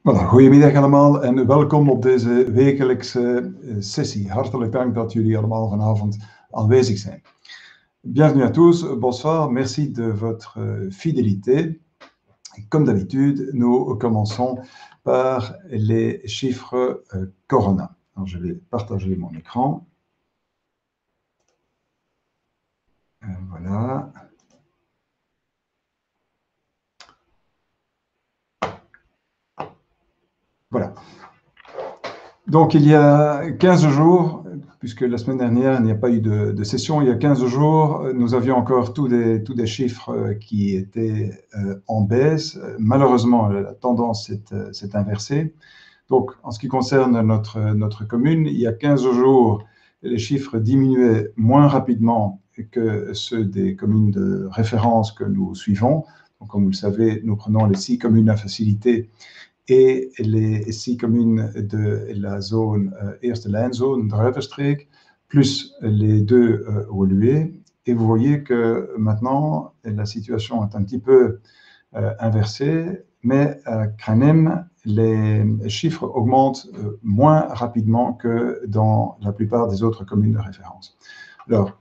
Voilà, goedemiddag allemaal en welkom op deze wekelijkse sessie. Hartelijk dank dat jullie allemaal vanavond aanwezig zijn. Bienvenue à tous, bonsoir, merci de votre fidélité. Comme d'habitude, nous commençons par les chiffres Corona. Alors, je vais partager mon écran. Voilà. Voilà. Donc, il y a 15 jours, puisque la semaine dernière, il n'y a pas eu de session, il y a 15 jours, nous avions encore tous des chiffres qui étaient en baisse. Malheureusement, la tendance s'est inversée. Donc, en ce qui concerne notre commune, il y a 15 jours, les chiffres diminuaient moins rapidement que ceux des communes de référence que nous suivons. Donc, comme vous le savez, nous prenons les 6 communes à facilité et les 6 communes de la zone Eerste Lijnzone, Druivenstreek, plus les 2 Woluwe. Et vous voyez que maintenant, la situation est un petit peu inversée, mais à Kranem, les chiffres augmentent moins rapidement que dans la plupart des autres communes de référence. Alors,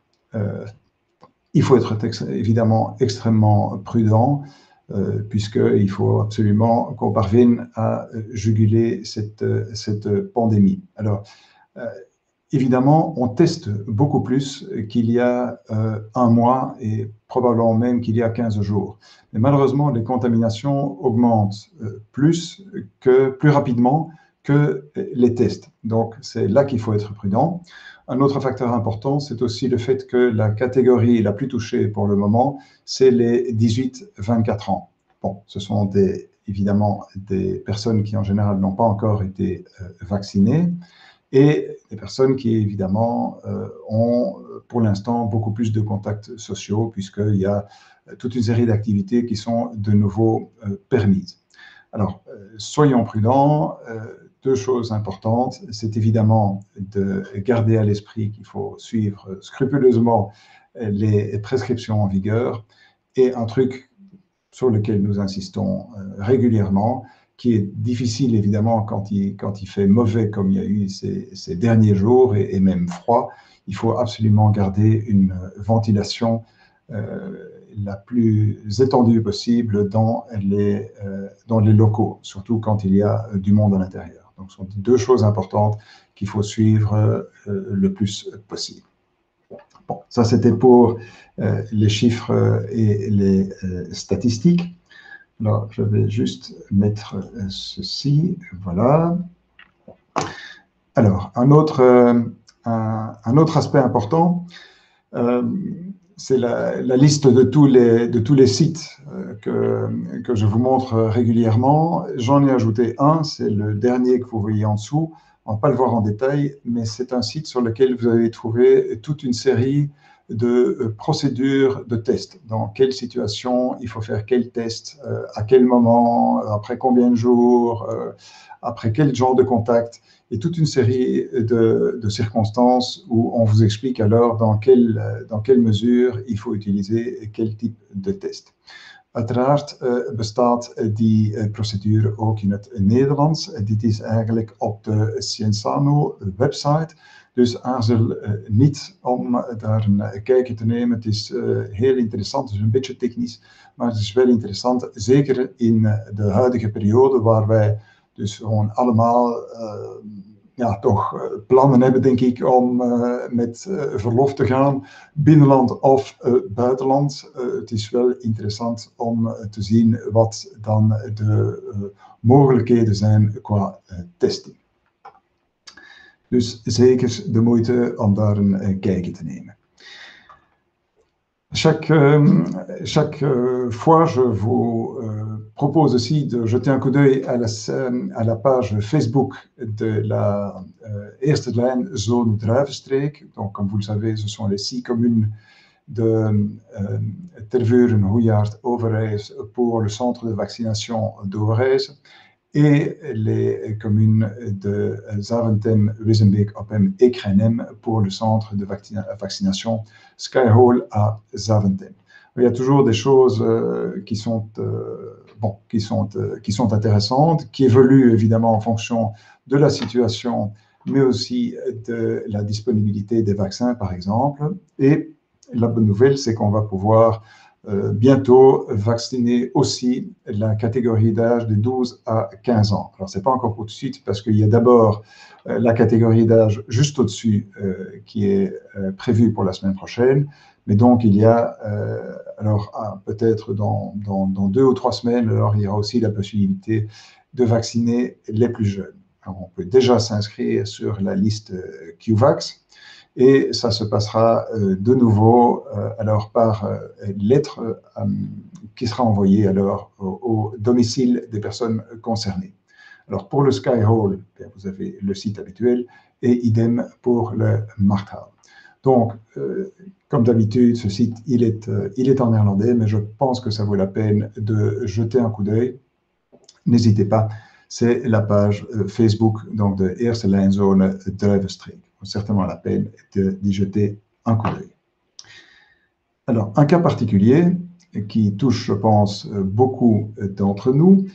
il faut être évidemment extrêmement prudent, puisqu'il faut absolument qu'on parvienne à juguler cette pandémie. Alors, évidemment, on teste beaucoup plus qu'il y a un mois et probablement même qu'il y a 15 jours. Mais malheureusement, les contaminations augmentent plus rapidement que les tests. Donc, c'est là qu'il faut être prudent. Un autre facteur important, c'est aussi le fait que la catégorie la plus touchée pour le moment, c'est les 18-24 ans. Bon, ce sont évidemment des personnes qui en général n'ont pas encore été vaccinées et des personnes qui évidemment ont pour l'instant beaucoup plus de contacts sociaux puisqu'il y a toute une série d'activités qui sont de nouveau permises. Alors, soyons prudents. 2 choses importantes, c'est évidemment de garder à l'esprit qu'il faut suivre scrupuleusement les prescriptions en vigueur et un truc sur lequel nous insistons régulièrement, qui est difficile évidemment quand il fait mauvais comme il y a eu ces derniers jours et même froid, il faut absolument garder une ventilation la plus étendue possible dans les locaux, surtout quand il y a du monde à l'intérieur. Donc, ce sont 2 choses importantes qu'il faut suivre le plus possible. Bon, ça c'était pour les chiffres et les statistiques. Alors, je vais juste mettre ceci, voilà. Alors, un autre aspect important, c'est la liste de tous les sites que je vous montre régulièrement. J'en ai ajouté un, c'est le dernier que vous voyez en dessous. On ne va pas le voir en détail, mais c'est un site sur lequel vous allez trouver toute une série de procédures de tests. Dans quelle situation il faut faire quel test, à quel moment, après combien de jours, après quel genre de contact, et toute une série de circonstances où on vous explique alors dans quelle mesure il faut utiliser quel type de test. Uiteraard bestaat die procedure ook in het Nederlands. Dit is eigenlijk op de Cienzano website. Dus aarzel niet om daar een kijkje te nemen. Het is heel interessant, het is een beetje technisch, maar het is wel interessant. Zeker in de huidige periode waar wij dus gewoon allemaal toch plannen hebben, denk ik, om met verlof te gaan, binnenland of buitenland. Het is wel interessant om te zien wat dan de mogelijkheden zijn qua testing. Dus zeker de moeite om daar een kijkje te nemen. Chaque fois, je vous propose aussi de jeter un coup d'œil à la page Facebook de la Eerste Lijnzone Druivenstreek. Donc, comme vous le savez, ce sont les 6 communes de Tervuren, Hoejaard, Overijs pour le centre de vaccination d'Overijs et les communes de Zaventem, Wissembeek, Oppem et Kranem pour le centre de vaccination Skyhole à Zaventem. Il y a toujours des choses qui sont intéressantes, qui évoluent évidemment en fonction de la situation, mais aussi de la disponibilité des vaccins, par exemple. Et la bonne nouvelle, c'est qu'on va pouvoir bientôt vacciner aussi la catégorie d'âge de 12 à 15 ans. Alors, ce n'est pas encore pour tout de suite, parce qu'il y a d'abord la catégorie d'âge juste au-dessus qui est prévue pour la semaine prochaine. Mais donc, il y a, peut-être dans 2 ou 3 semaines, alors il y aura aussi la possibilité de vacciner les plus jeunes. Alors, on peut déjà s'inscrire sur la liste QVAX et ça se passera de nouveau alors par lettre qui sera envoyée alors au domicile des personnes concernées. Alors, pour le Skyhall, vous avez le site habituel et idem pour le Markthal. Donc, comme d'habitude, ce site, il est en néerlandais, mais je pense que ça vaut la peine de jeter un coup d'œil. N'hésitez pas, c'est la page Facebook donc de Eerste Lijnzone Druivenstreek. C'est certainement la peine d'y jeter un coup d'œil. Alors, un cas particulier qui touche, je pense, beaucoup d'entre nous,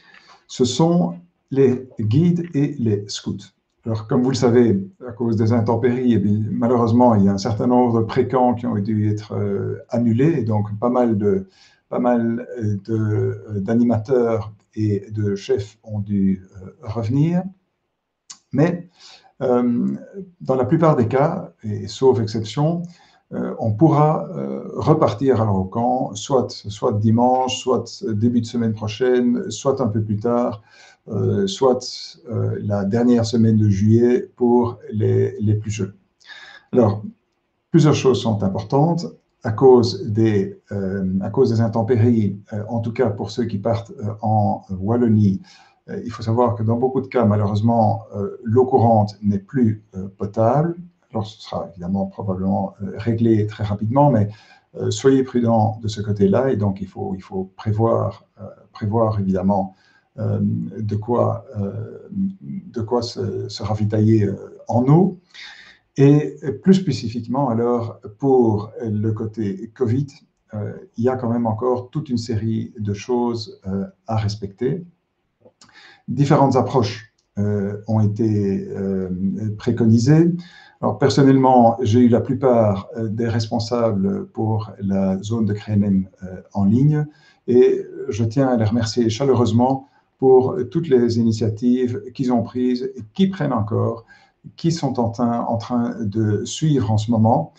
ce sont les guides et les scouts. Alors, comme vous le savez, à cause des intempéries, malheureusement, il y a un certain nombre de précamps qui ont dû être annulés, et donc pas mal d'animateurs et de chefs ont dû revenir. Mais dans la plupart des cas, et sauf exception, on pourra repartir alors au camp, soit dimanche, soit début de semaine prochaine, soit un peu plus tard, soit la dernière semaine de juillet pour les plus jeunes. Alors, plusieurs choses sont importantes. À cause des intempéries, en tout cas pour ceux qui partent en Wallonie, il faut savoir que dans beaucoup de cas, malheureusement, l'eau courante n'est plus potable. Alors, ce sera évidemment probablement réglé très rapidement, mais soyez prudents de ce côté-là. Et donc, il faut prévoir évidemment de quoi se ravitailler en eau. Et plus spécifiquement, alors, pour le côté Covid, il y a quand même encore toute une série de choses à respecter. Différentes approches ont été préconisées. Alors, personnellement, j'ai eu la plupart des responsables pour la zone de Krenhem en ligne et je tiens à les remercier chaleureusement pour toutes les initiatives qu'ils ont prises et qui prennent encore, qui sont en train de suivre en ce moment.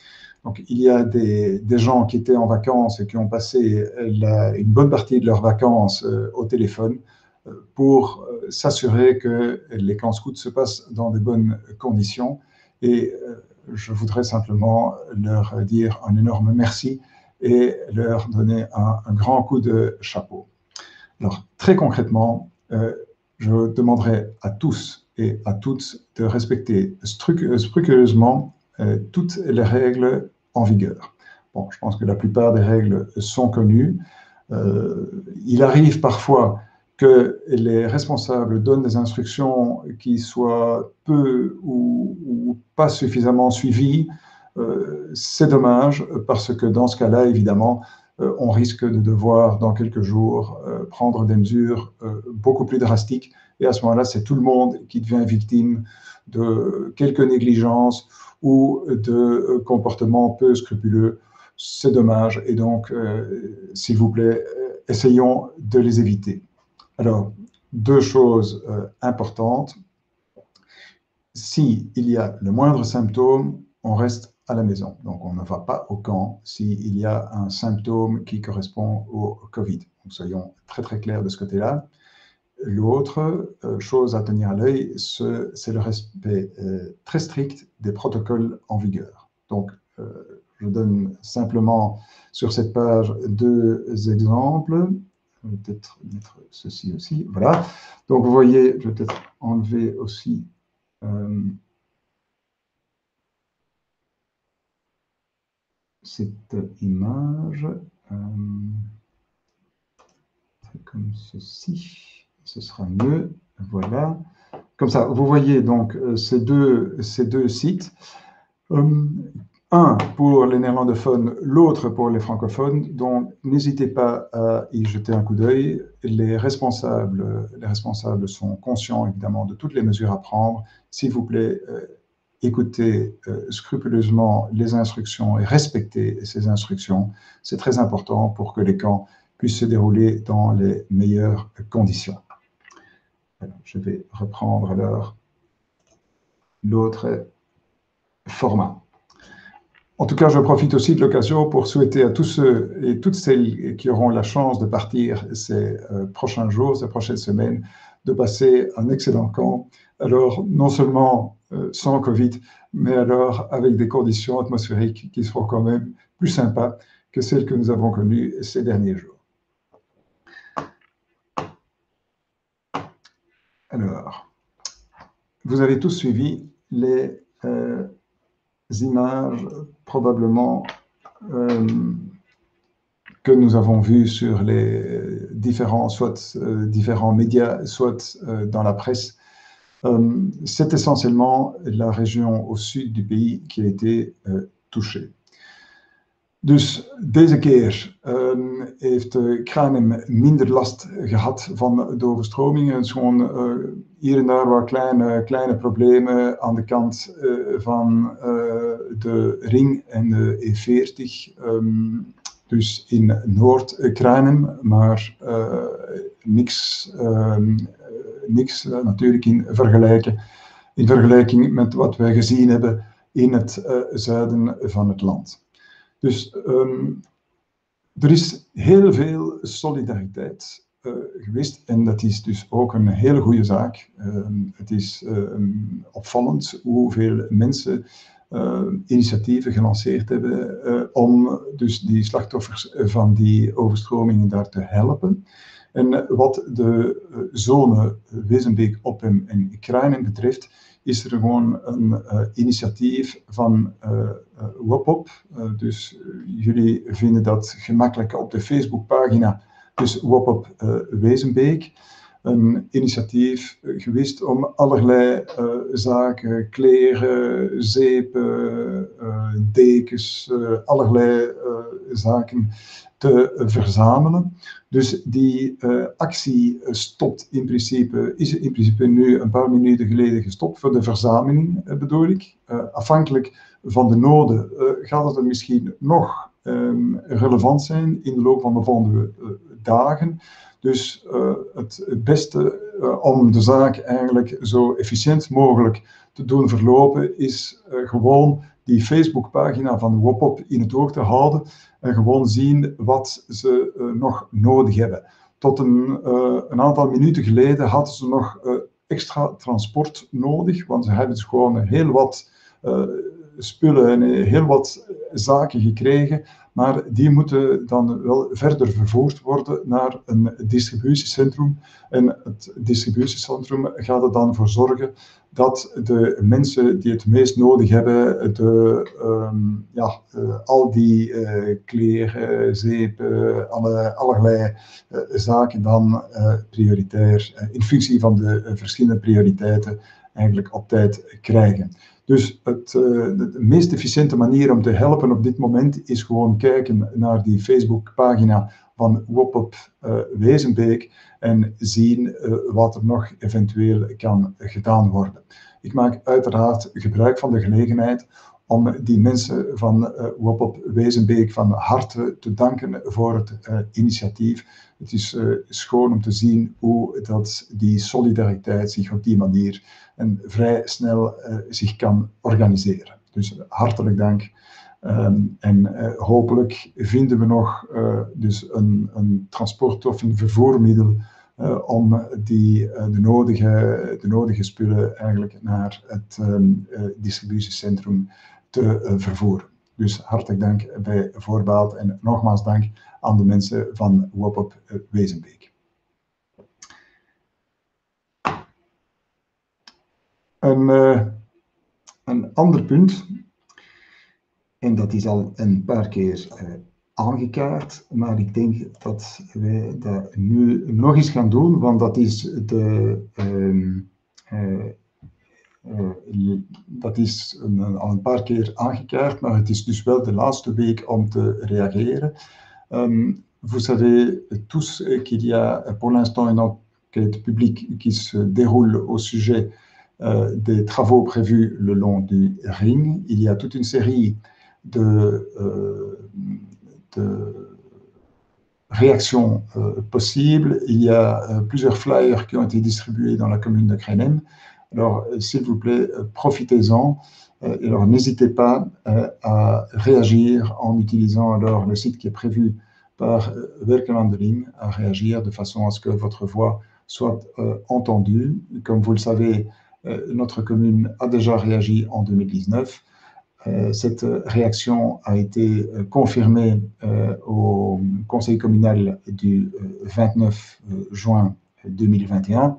Donc, il y a des gens qui étaient en vacances et qui ont passé une bonne partie de leurs vacances au téléphone pour s'assurer que les camps scouts se passent dans de bonnes conditions. Et je voudrais simplement leur dire un énorme merci et leur donner un grand coup de chapeau. Alors, très concrètement, je demanderai à tous et à toutes de respecter scrupuleusement toutes les règles en vigueur. Bon, je pense que la plupart des règles sont connues. Il arrive parfois que les responsables donnent des instructions qui soient peu ou pas suffisamment suivies. C'est dommage parce que dans ce cas-là, évidemment, on risque de devoir, dans quelques jours, prendre des mesures beaucoup plus drastiques. Et à ce moment-là, c'est tout le monde qui devient victime de quelques négligences ou de comportements peu scrupuleux. C'est dommage. Et donc, s'il vous plaît, essayons de les éviter. Alors, deux choses importantes. S'il y a le moindre symptôme, on reste à la maison. Donc, on ne va pas au camp s'il y a un symptôme qui correspond au Covid. Donc, soyons très, très clairs de ce côté-là. L'autre chose à tenir à l'œil, c'est le respect très strict des protocoles en vigueur. Donc, je donne simplement sur cette page deux exemples. Je vais peut-être mettre ceci aussi. Voilà. Donc, vous voyez, je vais peut-être enlever aussi cette image. Comme ceci. Ce sera mieux. Voilà. Comme ça, vous voyez donc ces deux sites. un pour les néerlandophones, l'autre pour les francophones. Donc, n'hésitez pas à y jeter un coup d'œil. Les responsables sont conscients, évidemment, de toutes les mesures à prendre. S'il vous plaît, écoutez scrupuleusement les instructions et respectez ces instructions. C'est très important pour que les camps puissent se dérouler dans les meilleures conditions. Alors, je vais reprendre alors l'autre format. En tout cas, je profite aussi de l'occasion pour souhaiter à tous ceux et toutes celles qui auront la chance de partir ces prochains jours, ces prochaines semaines, de passer un excellent camp. Alors, non seulement sans Covid, mais alors avec des conditions atmosphériques qui seront quand même plus sympas que celles que nous avons connues ces derniers jours. Alors, vous avez tous suivi les images probablement que nous avons vues sur les différents médias, soit dans la presse. C'est essentiellement la région au sud du pays qui a été touchée. Dus deze keer heeft Kranum minder last gehad van de overstromingen. Het is gewoon hier en daar wat kleine problemen aan de kant van de Ring en de E40. Dus in Noord-Kranum, maar niks natuurlijk in vergelijking met wat wij gezien hebben in het zuiden van het land. Dus er is heel veel solidariteit geweest en dat is dus ook een hele goede zaak. Het is opvallend hoeveel mensen initiatieven gelanceerd hebben om dus die slachtoffers van die overstromingen daar te helpen. En wat de zone Wezenbeek, Oppem en Kruinen betreft, is er gewoon een initiatief van WOPOP. Dus jullie vinden dat gemakkelijk op de Facebookpagina, dus WOPOP Wezenbeek. Een initiatief geweest om allerlei zaken, kleren, zeepen, dekens, allerlei zaken te verzamelen. Dus die actie is in principe nu een paar minuten geleden gestopt voor de verzameling, bedoel ik. Afhankelijk van de noden gaat het er misschien nog relevant zijn in de loop van de volgende dagen. Dus het beste om de zaak eigenlijk zo efficiënt mogelijk te doen verlopen is gewoon die Facebookpagina van WOPOP in het oog te houden en gewoon zien wat ze nog nodig hebben. Tot een aantal minuten geleden hadden ze nog extra transport nodig, want ze hebben dus gewoon heel wat spullen en heel wat zaken gekregen, maar die moeten dan wel verder vervoerd worden naar een distributiecentrum. En het distributiecentrum gaat er dan voor zorgen dat de mensen die het meest nodig hebben, al die kleren, zeepen, allerlei zaken dan prioritair, in functie van de verschillende prioriteiten, eigenlijk op tijd krijgen. Dus de meest efficiënte manier om te helpen op dit moment is gewoon kijken naar die Facebookpagina van WOPOP Wezenbeek en zien wat er nog eventueel kan gedaan worden. Ik maak uiteraard gebruik van de gelegenheid om die mensen van WOPOP Wezenbeek van harte te danken voor het initiatief. Het is schoon om te zien hoe dat die solidariteit zich op die manier en vrij snel zich kan organiseren. Dus hartelijk dank. En hopelijk vinden we nog dus een transport of een vervoermiddel om de nodige spullen eigenlijk naar het distributiecentrum te vervoeren. Dus hartelijk dank bij voorbaat en nogmaals dank aan de mensen van WOPOP Wezenbeek. Een ander punt, en dat is al een paar keer aangekaart, maar ik denk dat wij dat nu nog eens gaan doen, want dat is Dat is al een paar keer aangekaart, maar het is dus wel de laatste week om te reageren. Vous savez tous qu'il y a pour l'instant une enquête publique qui se déroule au sujet des travaux prévus le long du Ring. Il y a toute une série de réactions possibles. Il y a plusieurs flyers qui ont été distribués dans la commune de Krenem. Alors, s'il vous plaît, profitez-en. Alors, n'hésitez pas à réagir en utilisant alors le site qui est prévu par Werkelandering, à réagir de façon à ce que votre voix soit entendue. Comme vous le savez, notre commune a déjà réagi en 2019. Cette réaction a été confirmée au conseil communal du 29 juin 2021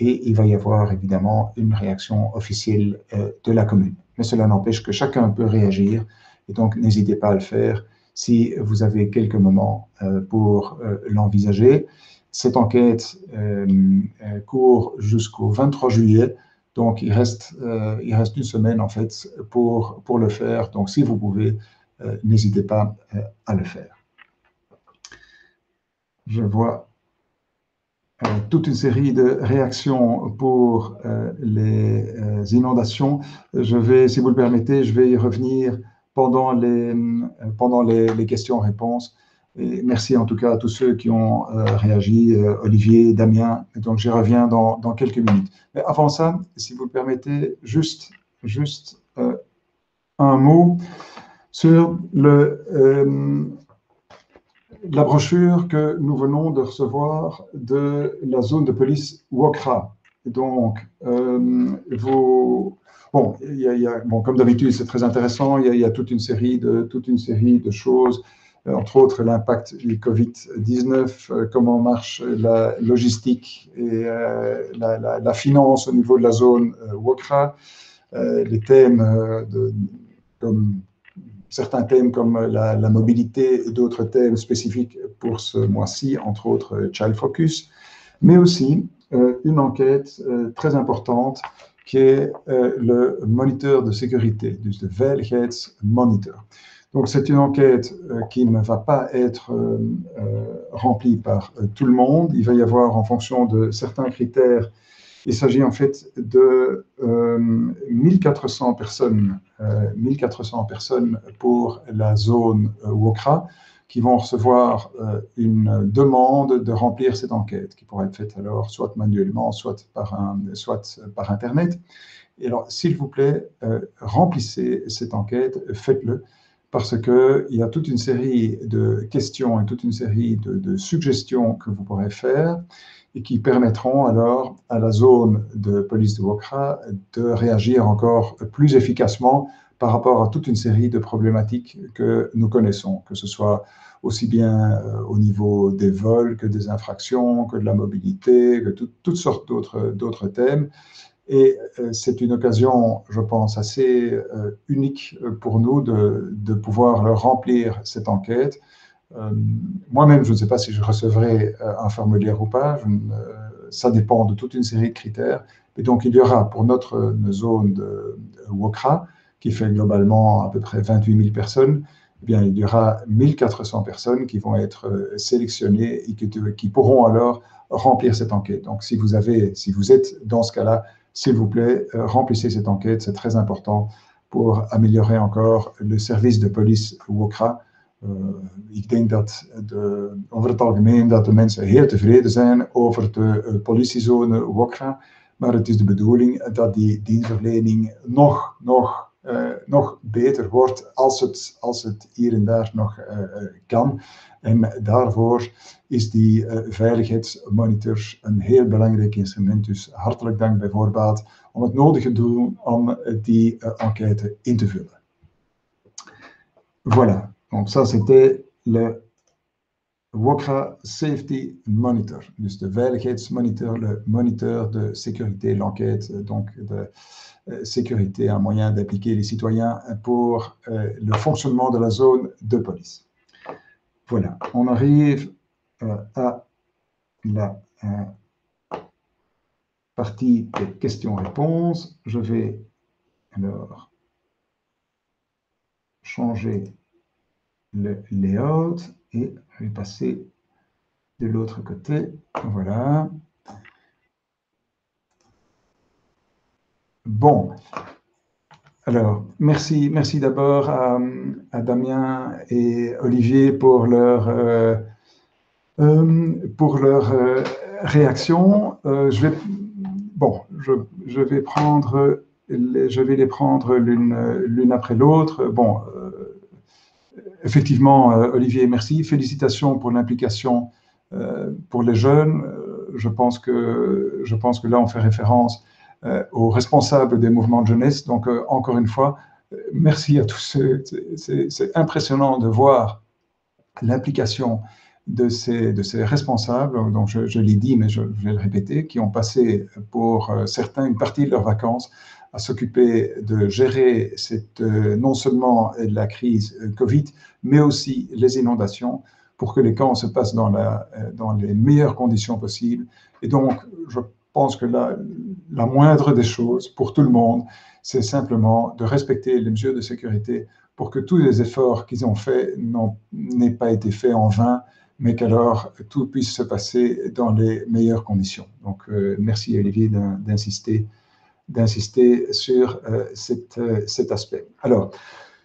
et il va y avoir évidemment une réaction officielle de la commune. Mais cela n'empêche que chacun peut réagir et donc n'hésitez pas à le faire si vous avez quelques moments pour l'envisager. Cette enquête court jusqu'au 23 juillet. Donc, il reste une semaine, en fait, pour le faire. Donc, si vous pouvez, n'hésitez pas à le faire. Je vois toute une série de réactions pour les inondations. Je vais, si vous le permettez, je vais y revenir pendant les questions-réponses. Et merci en tout cas à tous ceux qui ont réagi, Olivier, Damien. Donc, j'y reviens dans quelques minutes. Mais avant ça, si vous le permettez, juste un mot sur la brochure que nous venons de recevoir de la zone de police Wokra. Donc, bon, comme d'habitude, c'est très intéressant. Il y a toute une série de choses. Entre autres l'impact du Covid-19, comment marche la logistique et la finance au niveau de la zone Wokra, les thèmes, certains thèmes comme la mobilité et d'autres thèmes spécifiques pour ce mois-ci, entre autres Child Focus, mais aussi une enquête très importante qui est le moniteur de sécurité, dus de veiligheidsmonitor. Donc, c'est une enquête qui ne va pas être remplie par tout le monde. Il va y avoir, en fonction de certains critères, il s'agit en fait de 1400 personnes pour la zone Wokra qui vont recevoir une demande de remplir cette enquête, qui pourra être faite alors soit manuellement, soit par Internet. Et alors, s'il vous plaît, remplissez cette enquête, faites-le, parce qu'il y a toute une série de questions et toute une série de suggestions que vous pourrez faire et qui permettront alors à la zone de police de Wokra de réagir encore plus efficacement par rapport à toute une série de problématiques que nous connaissons, que ce soit aussi bien au niveau des vols que des infractions, que de la mobilité, que toutes sortes d'autres thèmes. Et c'est une occasion, je pense, assez unique pour nous de pouvoir remplir cette enquête. Moi-même, je ne sais pas si je recevrai un formulaire ou pas, ça dépend de toute une série de critères. Et donc, il y aura pour notre zone de Wokra, qui fait globalement à peu près 28 000 personnes, eh bien, il y aura 1400 personnes qui vont être sélectionnées et qui pourront alors remplir cette enquête. Donc, si vous êtes dans ce cas-là, s'il vous plaît, remplissez cette enquête, c'est très important pour améliorer encore le service de police Wokra. Ik denk dat over het algemeen dat de mensen heel tevreden zijn over de politiezone Wokra, maar het is de bedoeling dat die dienstverlening nog beter wordt als het hier en daar nog kan. En daarvoor is die veiligheidsmonitor een heel belangrijk instrument. Dus hartelijk dank bij voorbaat om het nodige te doen om die enquête in te vullen. Voilà. Donc ça, c'était le Wokra Safety Monitor, dus de veiligheidsmonitor, le moniteur de sécurité, l'enquête donc de sécurité, un moyen d'impliquer les citoyens pour le fonctionnement de la zone de police. Voilà, on arrive à la partie des questions-réponses. Je vais alors changer le layout et je vais passer de l'autre côté. Voilà. Bon. Alors, merci d'abord à Damien et Olivier pour leur réaction. Je vais les prendre l'une après l'autre. Bon, effectivement, Olivier, merci. Félicitations pour l'implication pour les jeunes. Je pense que là, on fait référence aux responsables des mouvements de jeunesse. Donc, encore une fois, merci à tous ceux. C'est impressionnant de voir l'implication de ces responsables, donc je l'ai dit, mais je vais le répéter, qui ont passé pour certains une partie de leurs vacances à s'occuper de gérer non seulement la crise Covid, mais aussi les inondations, pour que les camps se passent dans les meilleures conditions possibles. Et donc, je pense que la moindre des choses pour tout le monde, c'est simplement de respecter les mesures de sécurité pour que tous les efforts qu'ils ont faits n'aient pas été faits en vain, mais qu'alors tout puisse se passer dans les meilleures conditions. Donc, merci Olivier d'insister sur cet aspect. Alors,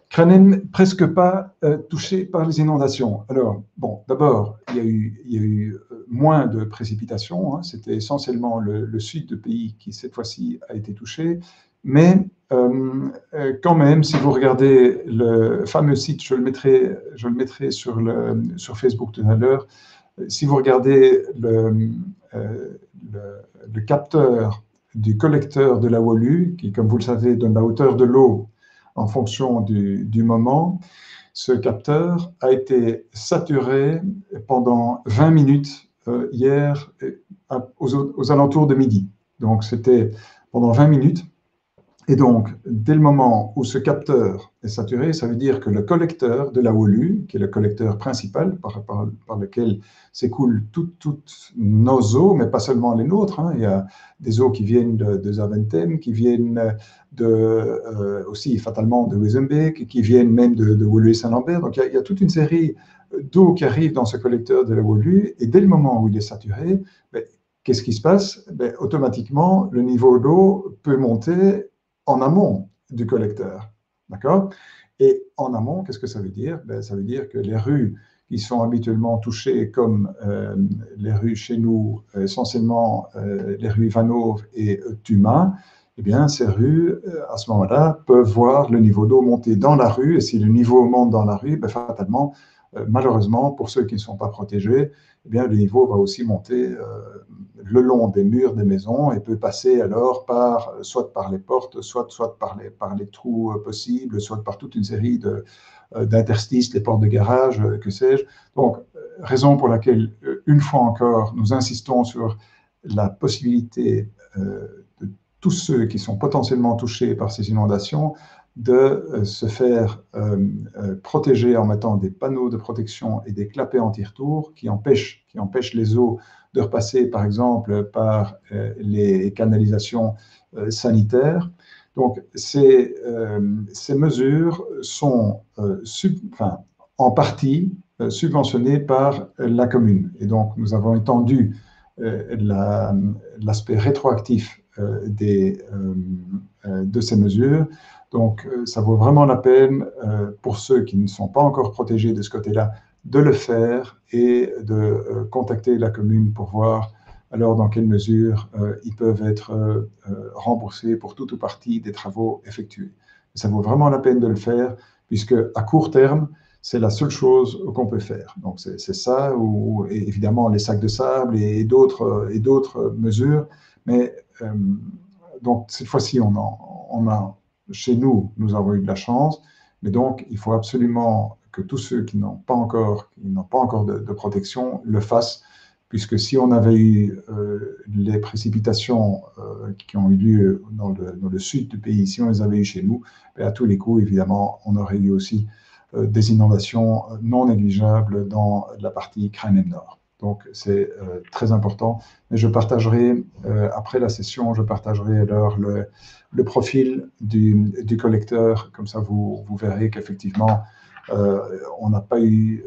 Cranem, presque pas touché par les inondations. Alors, bon, d'abord, il y a eu moins de précipitations. Hein. C'était essentiellement le sud du pays qui, cette fois-ci, a été touché. Mais quand même, si vous regardez le fameux site, je le mettrai sur Facebook tout à l'heure, si vous regardez le capteur du collecteur de la Wolu, qui, comme vous le savez, donne la hauteur de l'eau en fonction du moment, ce capteur a été saturé pendant 20 minutes hier aux alentours de midi. Donc, c'était pendant 20 minutes. Et donc, dès le moment où ce capteur est saturé, ça veut dire que le collecteur de la Wolu, qui est le collecteur principal par lequel s'écoulent toutes nos eaux, mais pas seulement les nôtres, hein. Il y a des eaux qui viennent de Zaventem, qui viennent aussi fatalement de Wezenbeek, qui viennent même de Wolu et Saint-Lambert. Donc, il y a toute une série d'eau qui arrive dans ce collecteur de la Wolu, et dès le moment où il est saturé, qu'est-ce qui se passe? Automatiquement, le niveau d'eau peut monter en amont du collecteur, d'accord? Et en amont, qu'est-ce que ça veut dire? Ça veut dire que les rues qui sont habituellement touchées, comme les rues chez nous, essentiellement les rues Vanove et Tuma, eh bien, ces rues, à ce moment-là, peuvent voir le niveau d'eau monter dans la rue, et si le niveau monte dans la rue, fatalement, malheureusement, pour ceux qui ne sont pas protégés, eh bien, le niveau va aussi monter le long des murs des maisons et peut passer alors soit par les portes, soit par les trous possibles, soit par toute une série d'interstices, les portes de garage, que sais-je. Donc, raison pour laquelle, une fois encore, nous insistons sur la possibilité de tous ceux qui sont potentiellement touchés par ces inondations de se faire protéger en mettant des panneaux de protection et des clapets anti-retour qui empêchent les eaux de repasser, par exemple, par les canalisations sanitaires. Donc, ces mesures sont en partie subventionnées par la commune. Et donc, nous avons étendu l'aspect rétroactif de ces mesures. Donc, ça vaut vraiment la peine pour ceux qui ne sont pas encore protégés de ce côté-là de le faire et de contacter la commune pour voir alors dans quelle mesure ils peuvent être remboursés pour tout ou partie des travaux effectués. Ça vaut vraiment la peine de le faire puisque à court terme, c'est la seule chose qu'on peut faire. Donc, c'est ça, ou évidemment les sacs de sable et d'autres mesures. Mais donc, cette fois-ci, chez nous, nous avons eu de la chance. Mais donc, il faut absolument que tous ceux qui n'ont pas encore de protection le fassent, puisque si on avait eu les précipitations qui ont eu lieu dans le sud du pays, si on les avait eu chez nous, à tous les coups, évidemment, on aurait eu aussi des inondations non négligeables dans la partie Cranem Nord. Donc, c'est très important. Mais je partagerai, après la session, je partagerai alors le profil du collecteur. Comme ça, vous verrez qu'effectivement, on n'a pas eu...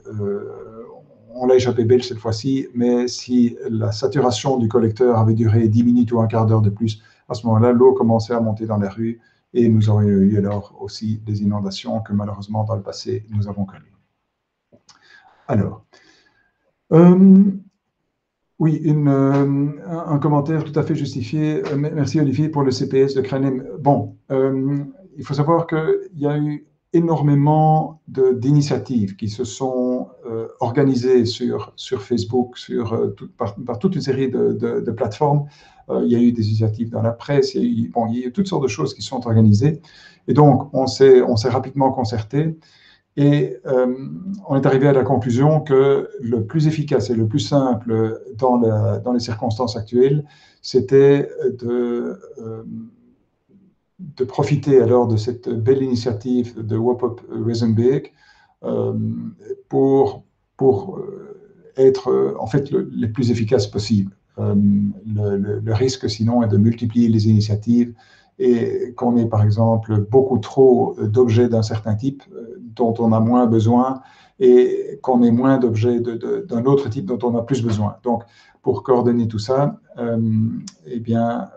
on l'a échappé belle cette fois-ci, mais si la saturation du collecteur avait duré 10 minutes ou un quart d'heure de plus, à ce moment-là, l'eau commençait à monter dans les rues et nous aurions eu alors aussi des inondations que malheureusement dans le passé nous avons connues. Alors, oui, un commentaire tout à fait justifié. Merci Olivier pour le CPS de Cranem. Bon, il faut savoir qu'il y a eu énormément d'initiatives qui se sont organisées sur Facebook, par toute une série de plateformes. Il y a eu des initiatives dans la presse, il y a eu toutes sortes de choses qui sont organisées. Et donc, on s'est rapidement concerté et on est arrivé à la conclusion que le plus efficace et le plus simple dans les circonstances actuelles, c'était de profiter alors de cette belle initiative de Wop Wezenbeek pour être en fait les plus efficaces possibles. Le risque sinon est de multiplier les initiatives et qu'on ait par exemple beaucoup trop d'objets d'un certain type dont on a moins besoin et qu'on ait moins d'objets d'un autre type dont on a plus besoin. Donc, pour coordonner tout ça, eh bien,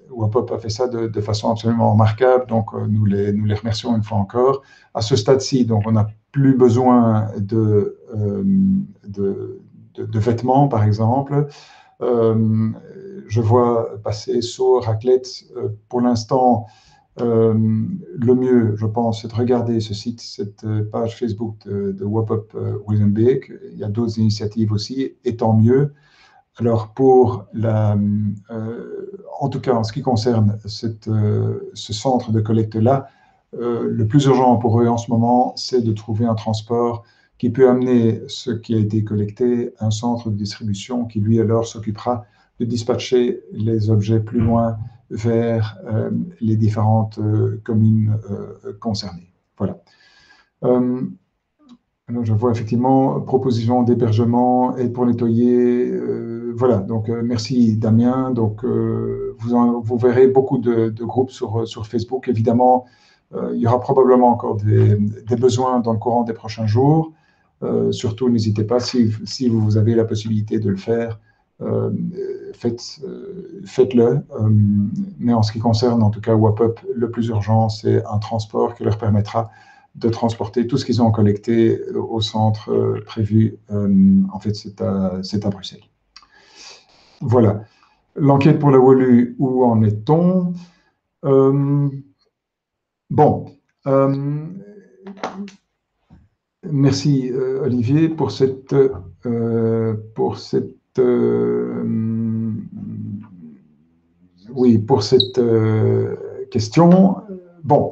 Wapop a fait ça de façon absolument remarquable, donc nous les remercions une fois encore. À ce stade-ci, donc on n'a plus besoin de vêtements, par exemple. Je vois passer sur Raclette, pour l'instant, le mieux, je pense, c'est de regarder cette page Facebook de Wapop Wezenbeek. Il y a d'autres initiatives aussi, et tant mieux. Alors, en tout cas, en ce qui concerne ce centre de collecte-là, le plus urgent pour eux en ce moment, c'est de trouver un transport qui peut amener ce qui a été collecté à un centre de distribution qui, lui, alors, s'occupera de dispatcher les objets plus loin vers les différentes communes concernées. Voilà. Alors, je vois effectivement proposition d'hébergement, aide pour nettoyer. Voilà, donc merci Damien. Donc, vous verrez beaucoup de groupes sur Facebook. Évidemment, il y aura probablement encore des besoins dans le courant des prochains jours. Surtout, n'hésitez pas, si vous avez la possibilité de le faire, faites-le. Mais en ce qui concerne, en tout cas, Wapop, le plus urgent, c'est un transport qui leur permettra de transporter tout ce qu'ils ont collecté au centre prévu. En fait, c'est à Bruxelles. Voilà. L'enquête pour la Wolu, où en est-on? Bon. Merci Olivier pour cette question. Bon,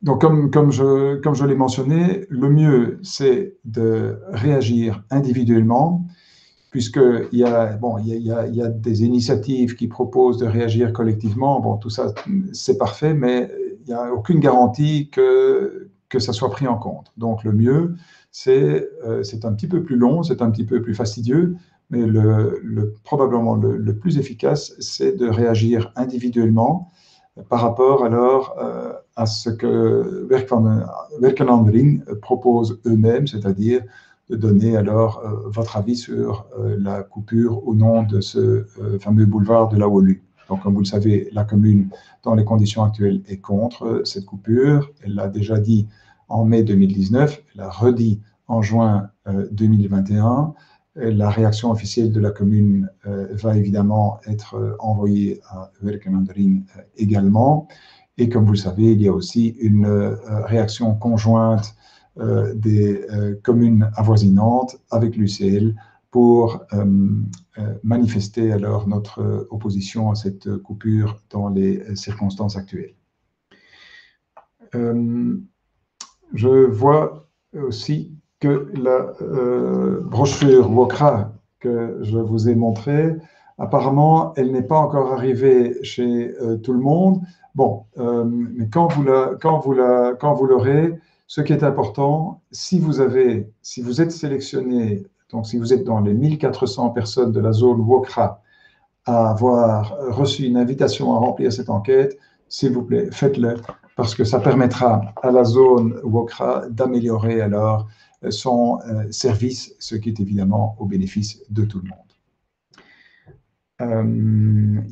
donc comme je l'ai mentionné, le mieux c'est de réagir individuellement, puisqu'il y a des initiatives qui proposent de réagir collectivement. Bon, tout ça c'est parfait, mais il n'y a aucune garantie que ça soit pris en compte. Donc le mieux, c'est un petit peu plus long, c'est un petit peu plus fastidieux, mais probablement le plus efficace, c'est de réagir individuellement par rapport alors à ce que Werkenhandling propose eux-mêmes, c'est-à-dire de donner alors votre avis sur la coupure ou non de ce fameux boulevard de la Wolu. Donc, comme vous le savez, la commune, dans les conditions actuelles, est contre cette coupure. Elle l'a déjà dit en mai 2019, elle l'a redit en juin 2021. La réaction officielle de la commune va évidemment être envoyée à Werkenhandling également. Et comme vous le savez, il y a aussi une réaction conjointe des communes avoisinantes avec l'UCL pour manifester alors notre opposition à cette coupure dans les circonstances actuelles. Je vois aussi que la brochure WOCRA que je vous ai montrée, apparemment, elle n'est pas encore arrivée chez tout le monde. Bon, mais quand vous l'aurez, Ce qui est important, si vous êtes sélectionné, donc si vous êtes dans les 1400 personnes de la zone Wokra à avoir reçu une invitation à remplir cette enquête, s'il vous plaît, faites-le, parce que ça permettra à la zone Wokra d'améliorer alors son service, ce qui est évidemment au bénéfice de tout le monde.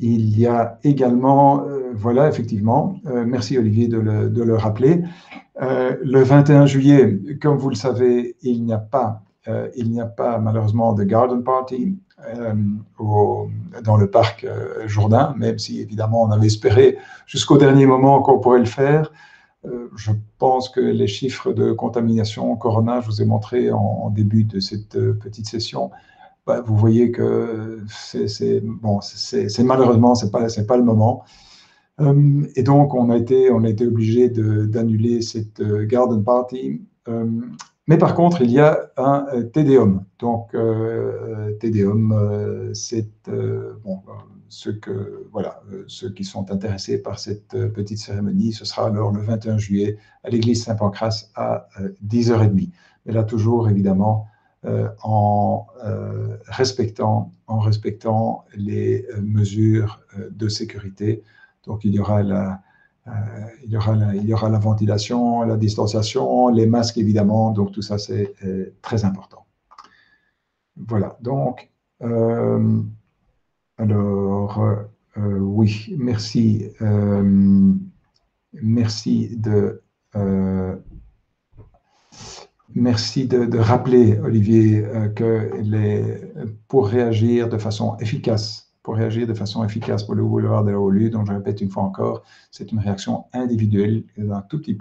Il y a également, voilà, effectivement, merci Olivier de le rappeler, le 21 juillet, comme vous le savez, il n'y a pas malheureusement de garden party dans le parc Jourdain, même si évidemment on avait espéré jusqu'au dernier moment qu'on pourrait le faire. Je pense que les chiffres de contamination Corona, je vous ai montré en début de cette petite session, bah, vous voyez que malheureusement, c'est pas le moment. Et donc, on a été obligé d'annuler cette garden party. Mais par contre, il y a un Te-Deum. Donc, Te-Deum, c'est ceux qui sont intéressés par cette petite cérémonie, ce sera alors le 21 juillet à l'église Saint-Pancrace à 10h30. Mais là, toujours, évidemment, en respectant les mesures de sécurité. Donc, il y aura la ventilation, la distanciation, les masques, évidemment. Donc, tout ça, c'est très important. Voilà. Donc, oui, merci. Merci de rappeler, Olivier, que pour réagir de façon efficace, pour le boulevard de la Haut-Lieu, donc je répète une fois encore, c'est une réaction individuelle, un tout petit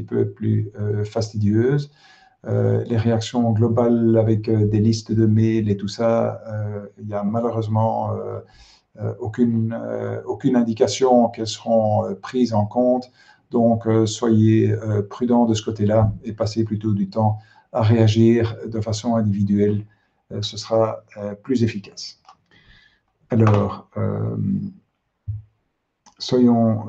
peu plus fastidieuse. Les réactions globales avec des listes de mails et tout ça, il n'y a malheureusement aucune indication qu'elles seront prises en compte. Donc, soyez prudents de ce côté-là et passez plutôt du temps à réagir de façon individuelle. Ce sera plus efficace. Alors, soyons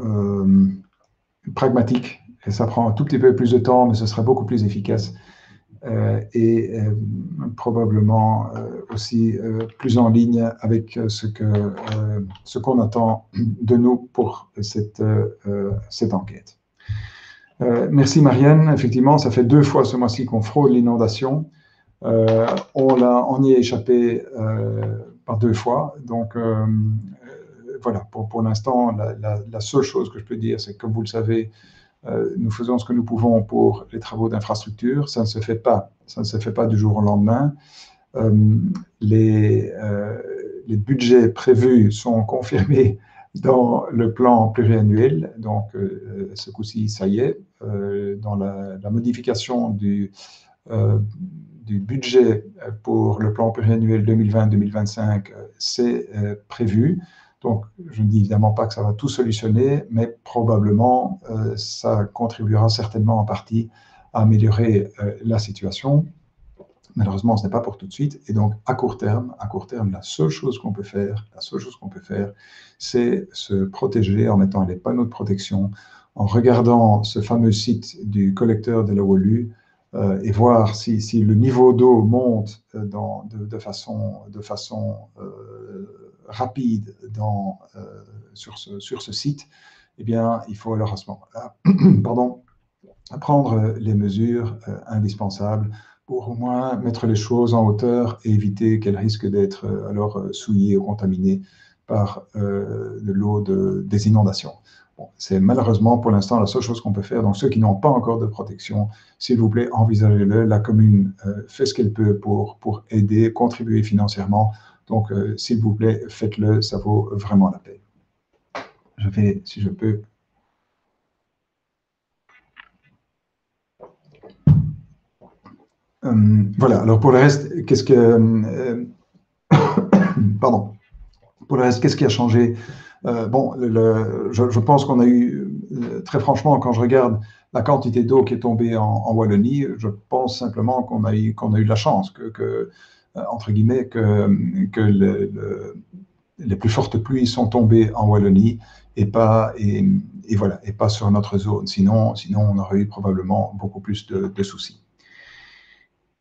pragmatiques. Et ça prend un tout petit peu plus de temps, mais ce sera beaucoup plus efficace. Et probablement aussi plus en ligne avec ce qu'on attend de nous pour cette enquête. Merci Marianne. Effectivement, ça fait 2 fois ce mois-ci qu'on frôle l'inondation. On y est échappé par 2 fois. Donc voilà, pour l'instant, la seule chose que je peux dire, c'est que comme vous le savez, nous faisons ce que nous pouvons pour les travaux d'infrastructure. Ça ne se fait pas du jour au lendemain. Les budgets prévus sont confirmés dans le plan pluriannuel. Donc, ce coup-ci, ça y est, dans la modification du budget pour le plan pluriannuel 2020-2025, c'est prévu. Donc, je ne dis évidemment pas que ça va tout solutionner, mais probablement, ça contribuera certainement en partie à améliorer la situation. Malheureusement, ce n'est pas pour tout de suite. Et donc, à court terme, la seule chose qu'on peut faire, c'est se protéger en mettant les panneaux de protection, en regardant ce fameux site du collecteur de la Haut-Lieu et voir si le niveau d'eau monte de façon rapide sur ce site. Eh bien, il faut alors à ce moment-là, prendre les mesures indispensables pour au moins mettre les choses en hauteur et éviter qu'elles risquent d'être alors souillées ou contaminées par de l'eau des inondations. Bon, c'est malheureusement pour l'instant la seule chose qu'on peut faire. Donc ceux qui n'ont pas encore de protection, s'il vous plaît, envisagez-le. La commune fait ce qu'elle peut pour aider, contribuer financièrement. Donc s'il vous plaît, faites-le, ça vaut vraiment la peine. Je vais, si je peux, voilà, alors pour le reste, pour le reste, qu'est-ce qui a changé? Je pense qu'on a eu, très franchement, quand je regarde la quantité d'eau qui est tombée en Wallonie, je pense simplement qu'on a eu de la chance, entre guillemets, que les plus fortes pluies sont tombées en Wallonie et voilà, et pas sur notre zone. Sinon, on aurait eu probablement beaucoup plus de soucis.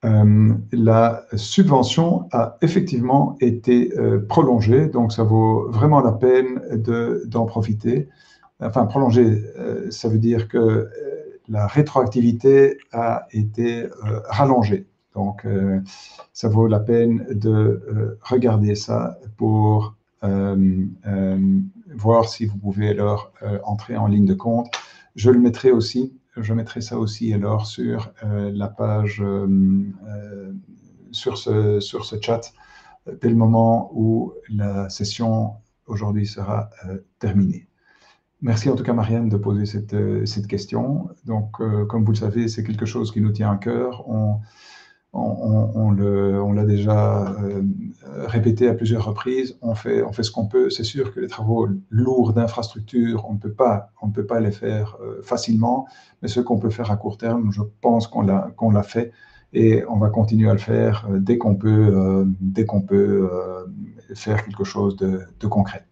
La subvention a effectivement été prolongée, donc ça vaut vraiment la peine d'en profiter. Enfin, prolongée, ça veut dire que la rétroactivité a été rallongée. Donc, ça vaut la peine de regarder ça pour voir si vous pouvez alors entrer en ligne de compte. Je mettrai ça aussi alors sur la page, sur ce chat, dès le moment où la session aujourd'hui sera terminée. Merci en tout cas, Marianne, de poser cette question. Donc, comme vous le savez, c'est quelque chose qui nous tient à cœur. On l'a déjà répété à plusieurs reprises. On fait ce qu'on peut. C'est sûr que les travaux lourds d'infrastructure, on ne peut pas les faire facilement, mais ce qu'on peut faire à court terme, je pense qu'on l'a fait et on va continuer à le faire dès qu'on peut faire quelque chose de concret.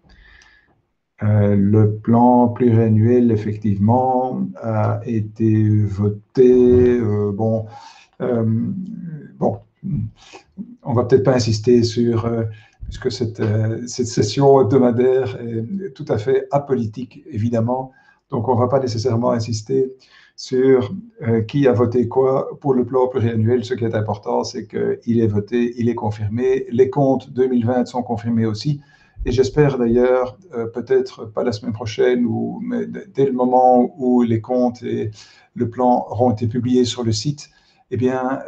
Le plan pluriannuel, effectivement, a été voté. Bon, on va peut-être pas insister sur, puisque cette session hebdomadaire est tout à fait apolitique, évidemment. Donc, on va pas nécessairement insister sur qui a voté quoi pour le plan pluriannuel. Ce qui est important, c'est qu'il est voté, il est confirmé. Les comptes 2020 sont confirmés aussi. Et j'espère d'ailleurs, peut-être pas la semaine prochaine, mais dès le moment où les comptes et le plan auront été publiés sur le site, eh bien,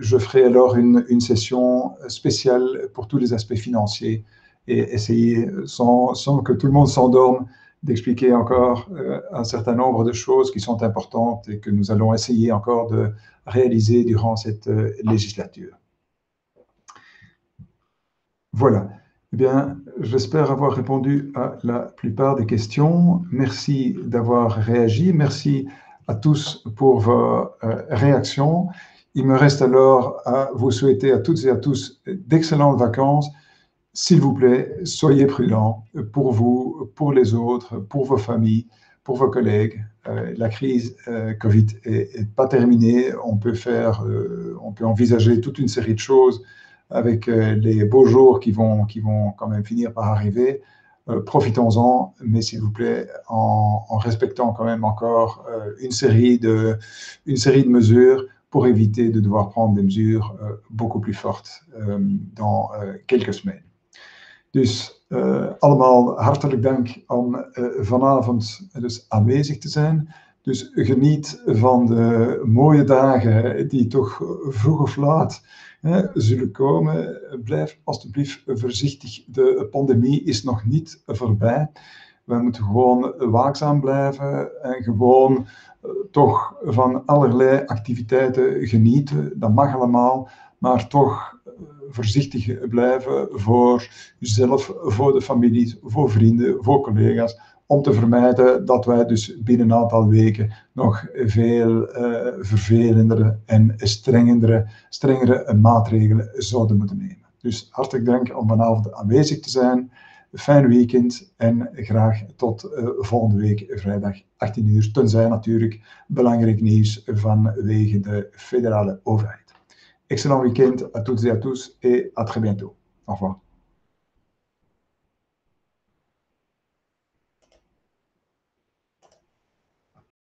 je ferai alors une session spéciale pour tous les aspects financiers et essayer, sans que tout le monde s'endorme, d'expliquer encore un certain nombre de choses qui sont importantes et que nous allons essayer encore de réaliser durant cette législature. Voilà. Eh bien, j'espère avoir répondu à la plupart des questions. Merci d'avoir réagi. Merci à tous pour vos réactions. Il me reste alors à vous souhaiter à toutes et à tous d'excellentes vacances. S'il vous plaît, soyez prudents pour vous, pour les autres, pour vos familles, pour vos collègues. La crise Covid est pas terminée. On peut envisager toute une série de choses avec les beaux jours qui vont quand même finir par arriver. Profitons-en, mais s'il vous plaît, en respectant quand même encore une série de mesures pour éviter de devoir prendre des mesures beaucoup plus fortes dans quelques semaines. Dus allemaal hartelijk dank om vanavond dus aanwezig te zijn. Dus geniet van de mooie dagen die toch vroeg of laat zullen komen. Blijf alstublieft voorzichtig. De pandemie is nog niet voorbij. We moeten gewoon waakzaam blijven en gewoon toch van allerlei activiteiten genieten. Dat mag allemaal, maar toch voorzichtig blijven voor jezelf, voor de familie, voor vrienden, voor collega's, om te vermijden dat wij dus binnen een aantal weken nog veel vervelendere en strengere maatregelen zouden moeten nemen. Dus hartelijk dank om vanavond aanwezig te zijn. Fijn weekend en graag tot volgende week vrijdag 18 uur, tenzij natuurlijk belangrijk nieuws vanwege de federale overheid. Excellent week-end à toutes et à tous et à très bientôt. Au revoir.